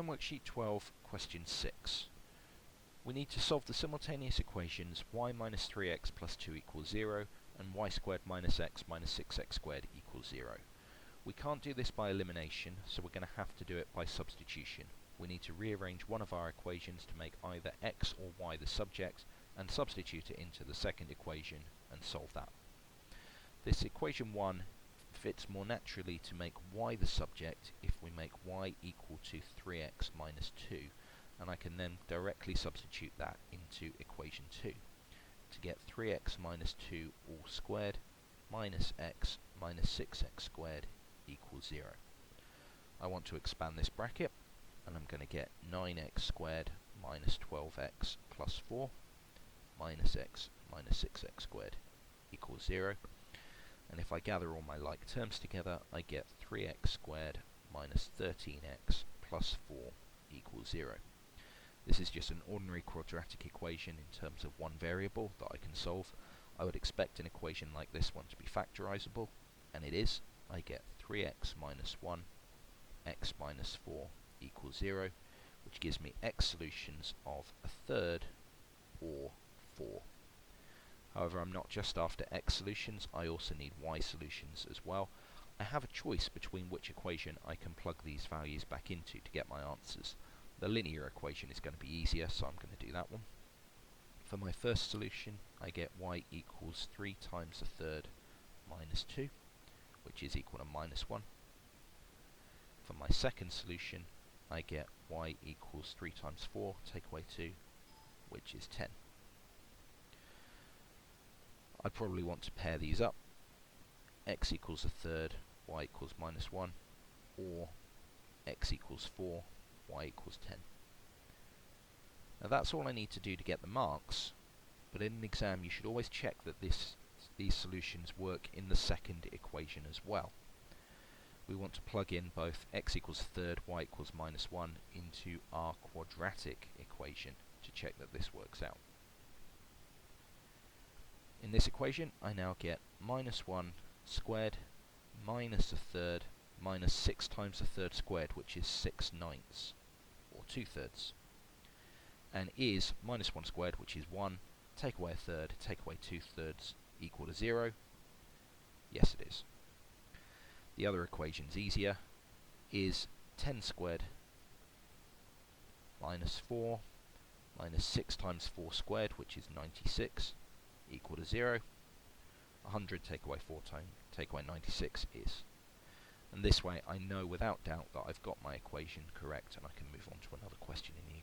On worksheet 12, question 6. We need to solve the simultaneous equations y minus 3x plus 2 equals 0 and y squared minus x minus 6x squared equals 0. We can't do this by elimination, so we're going to have to do it by substitution. We need to rearrange one of our equations to make either x or y the subject and substitute it into the second equation and solve that. This equation 1 fits more naturally to make y the subject if we make y equal to 3x minus 2, and I can then directly substitute that into equation 2 to get 3x minus 2 all squared minus x minus 6x squared equals 0. I want to expand this bracket, and I'm going to get 9x squared minus 12x plus 4 minus x minus 6x squared equals 0. And if I gather all my like terms together, I get 3x squared minus 13x plus 4 equals 0. This is just an ordinary quadratic equation in terms of one variable that I can solve. I would expect an equation like this one to be factorizable, and it is. I get 3x minus 1, x minus 4 equals 0, which gives me x solutions of a third, or 4. However, I'm not just after x solutions, I also need y solutions as well. I have a choice between which equation I can plug these values back into to get my answers. The linear equation is going to be easier, so I'm going to do that one. For my first solution, I get y equals 3 times a third minus 2, which is equal to minus 1. For my second solution, I get y equals 3 times 4, take away 2, which is 10. I probably want to pair these up. X equals a third, y equals minus 1, or x equals 4, y equals 10. Now that's all I need to do to get the marks, but in an exam you should always check that these solutions work in the second equation as well. We want to plug in both x equals a third, y equals minus 1 into our quadratic equation to check that this works out. In this equation, I now get minus 1 squared minus a third minus 6 times a third squared, which is 6/9, or 2/3, and is minus 1 squared, which is 1, take away a third, take away 2/3, equal to 0. Yes, it is. The other equation's easier, is 10 squared minus 4 minus 6 times 4 squared, which is 96, equal to 0. 100 take away 4 times, take away 96 is. And this way I know without doubt that I've got my equation correct, and I can move on to another question in the